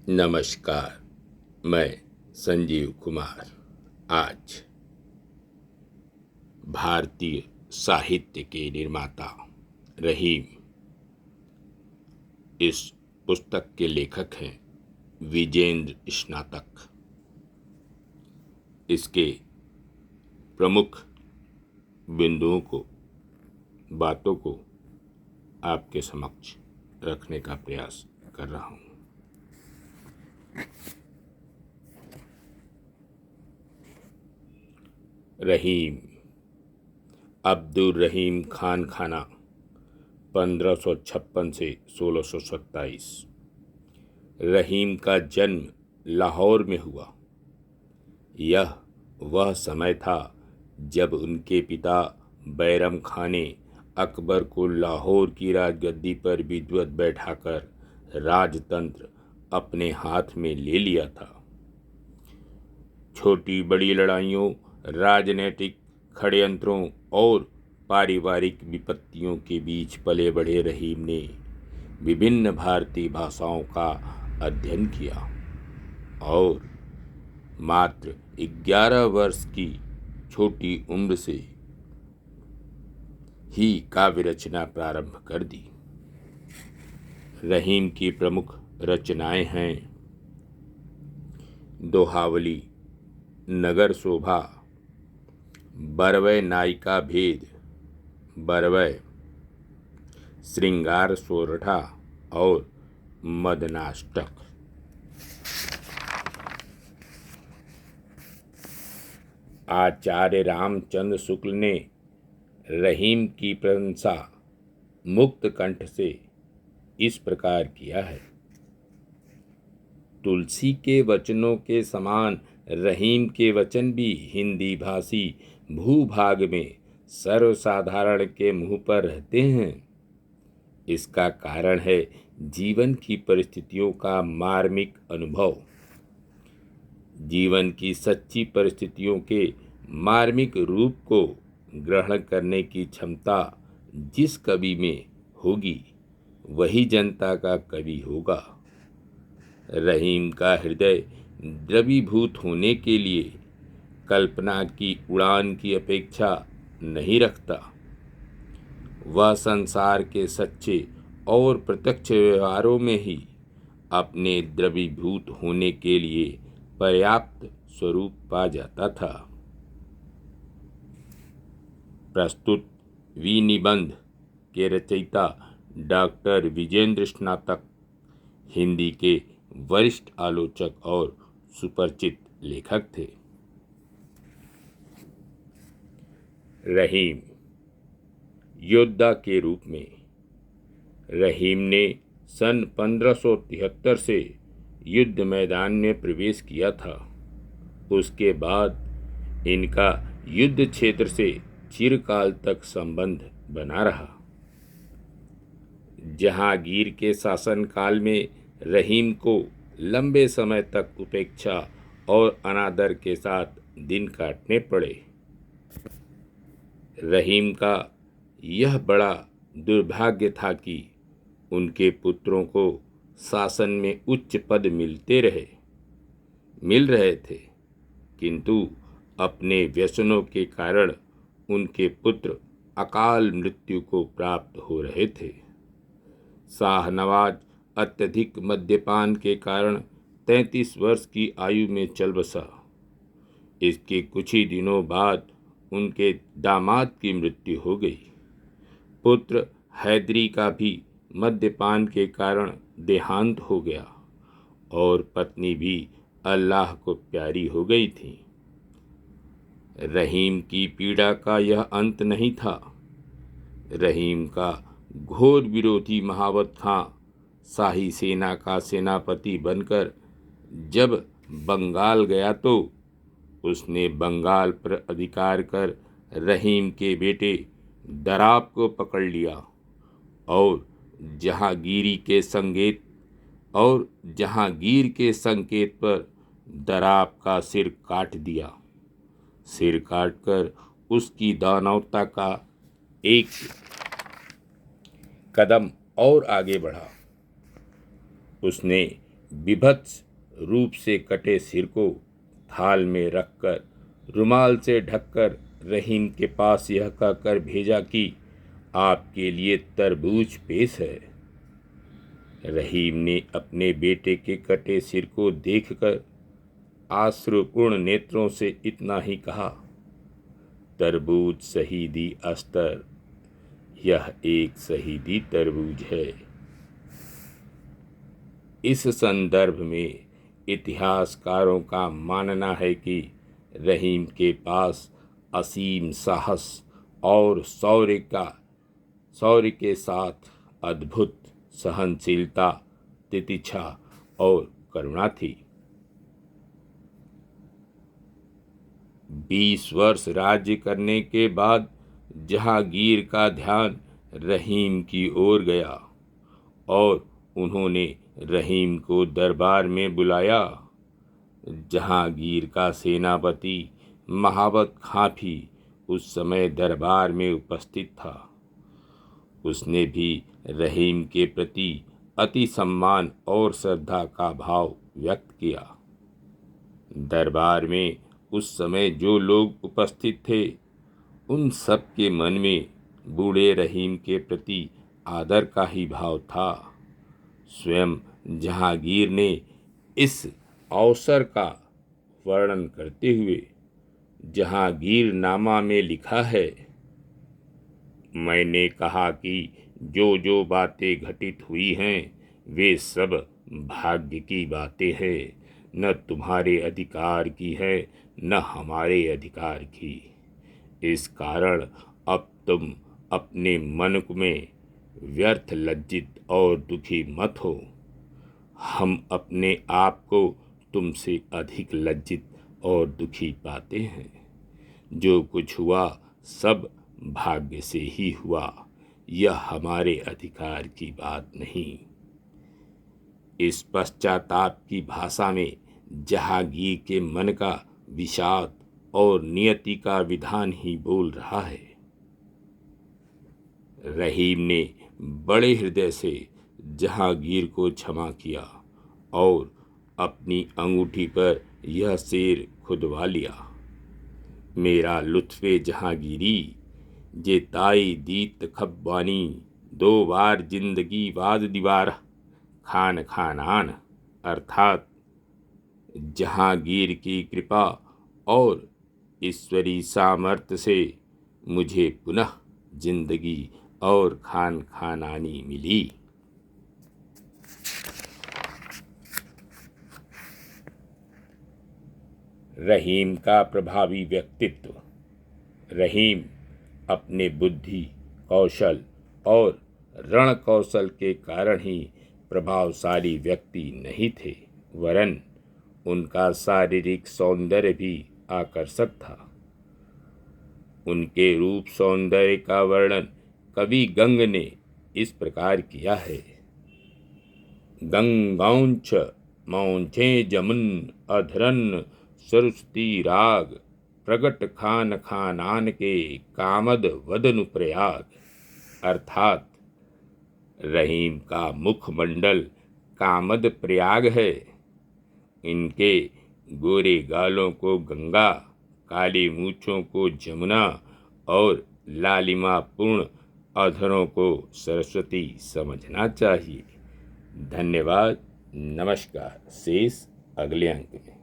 नमस्कार। मैं संजीव कुमार आज भारतीय साहित्य के निर्माता रहीम इस पुस्तक के लेखक हैं विजेंद्र स्नातक। इसके प्रमुख बिंदुओं को, बातों को आपके समक्ष रखने का प्रयास कर रहा हूँ। रहीम अब्दुल रहीम खान खाना 1556 से 1627। रहीम का जन्म लाहौर में हुआ। यह वह समय था जब उनके पिता बैरम खां ने अकबर को लाहौर की राजगद्दी पर विधिवत बैठाकर राजतंत्र अपने हाथ में ले लिया था। छोटी बड़ी लड़ाइयों, राजनीतिक षड्यंत्रों और पारिवारिक विपत्तियों के बीच पले बढ़े रहीम ने विभिन्न भारतीय भाषाओं का अध्ययन किया और मात्र 11 वर्ष की छोटी उम्र से ही काव्य रचना प्रारंभ कर दी। रहीम की प्रमुख रचनाएं हैं दोहावली, नगर शोभा, बरवै नायिका भेद, बरवै, श्रृंगार सोरठा और मदनाष्टक। आचार्य रामचंद्र शुक्ल ने रहीम की प्रशंसा मुक्त कंठ से इस प्रकार किया है। तुलसी के वचनों के समान रहीम के वचन भी हिंदी भाषी भूभाग में सर्वसाधारण के मुंह पर रहते हैं। इसका कारण है जीवन की परिस्थितियों का मार्मिक अनुभव। जीवन की सच्ची परिस्थितियों के मार्मिक रूप को ग्रहण करने की क्षमता जिस कवि में होगी वही जनता का कवि होगा। रहीम का हृदय द्रवीभूत होने के लिए कल्पना की उड़ान की अपेक्षा नहीं रखता। वह संसार के सच्चे और प्रत्यक्ष व्यवहारों में ही अपने द्रवीभूत होने के लिए पर्याप्त स्वरूप पा जाता था। प्रस्तुत विनिबंध के रचयिता डॉक्टर विजेंद्र स्नातक हिंदी के वरिष्ठ आलोचक और सुपरिचित लेखक थे। रहीम योद्धा के रूप में रहीम ने सन 1573 से युद्ध मैदान में प्रवेश किया था। उसके बाद इनका युद्ध क्षेत्र से चिरकाल तक संबंध बना रहा। जहांगीर के शासनकाल में रहीम को लंबे समय तक उपेक्षा और अनादर के साथ दिन काटने पड़े। रहीम का यह बड़ा दुर्भाग्य था कि उनके पुत्रों को शासन में उच्च पद मिल रहे थे, किंतु अपने व्यसनों के कारण उनके पुत्र अकाल मृत्यु को प्राप्त हो रहे थे। शाहनवाज अत्यधिक मद्यपान के कारण 33 वर्ष की आयु में चल बसा। इसके कुछ ही दिनों बाद उनके दामाद की मृत्यु हो गई। पुत्र हैदरी का भी मद्यपान के कारण देहांत हो गया और पत्नी भी अल्लाह को प्यारी हो गई थी। रहीम की पीड़ा का यह अंत नहीं था। रहीम का घोर विरोधी महावत खां शाही सेना का सेनापति बनकर जब बंगाल गया तो उसने बंगाल पर अधिकार कर रहीम के बेटे दराब को पकड़ लिया और जहांगीर के संकेत पर दराब का सिर काट दिया। सिर काटकर उसकी दानवता का एक कदम और आगे बढ़ा। उसने विभत्स रूप से कटे सिर को थाल में रखकर रुमाल से ढककर रहीम के पास यह कहकर भेजा कि आपके लिए तरबूज पेश है। रहीम ने अपने बेटे के कटे सिर को देखकर आश्रुपूर्ण नेत्रों से इतना ही कहा, तरबूज शहीदी अस्तर, यह एक शहीदी तरबूज है। इस संदर्भ में इतिहासकारों का मानना है कि रहीम के पास असीम साहस और शौर्य के साथ अद्भुत सहनशीलता, तितिक्षा और करुणा थी। 20 वर्ष राज्य करने के बाद जहांगीर का ध्यान रहीम की ओर गया और उन्होंने रहीम को दरबार में बुलाया। जहांगीर का सेनापति महाबत खां भी उस समय दरबार में उपस्थित था। उसने भी रहीम के प्रति अति सम्मान और श्रद्धा का भाव व्यक्त किया। दरबार में उस समय जो लोग उपस्थित थे, उन सब के मन में बूढ़े रहीम के प्रति आदर का ही भाव था। स्वयं जहांगीर ने इस अवसर का वर्णन करते हुए जहांगीरनामा में लिखा है, मैंने कहा कि जो जो बातें घटित हुई हैं वे सब भाग्य की बातें हैं, न तुम्हारे अधिकार की है न हमारे अधिकार की। इस कारण अब तुम अपने मन में व्यर्थ लज्जित और दुखी मत हो। हम अपने आप को तुमसे अधिक लज्जित और दुखी पाते हैं। जो कुछ हुआ सब भाग्य से ही हुआ, यह हमारे अधिकार की बात नहीं। इस पश्चाताप की भाषा में जहांगीर के मन का विषाद और नियति का विधान ही बोल रहा है। रहीम ने बड़े हृदय से जहांगीर को क्षमा किया और अपनी अंगूठी पर यह शेर खुदवा लिया, मेरा लुत्फे जहांगीरी जे ताई दीत खब्बानी, 2 बार जिंदगी बाद दीवार खान खानान। अर्थात जहांगीर की कृपा और ईश्वरी सामर्थ्य से मुझे पुनः जिंदगी और खान खानानी मिली। रहीम का प्रभावी व्यक्तित्व। रहीम अपने बुद्धि, कौशल और रण कौशल के कारण ही प्रभावशाली व्यक्ति नहीं थे, वरन उनका शारीरिक सौंदर्य भी आकर्षक था। उनके रूप सौंदर्य का वर्णन कवि गंग ने इस प्रकार किया है, गंगौंच मौंचे जमुन अधरन सरस्वती राग, प्रगट खान खानान के कामद वदनु प्रयाग। अर्थात रहीम का मुखमंडल कामद प्रयाग है। इनके गोरे गालों को गंगा, काली मूछों को जमुना और लालिमा पूर्ण अधरों को सरस्वती समझना चाहिए। धन्यवाद। नमस्कार। शेष अगले अंक में।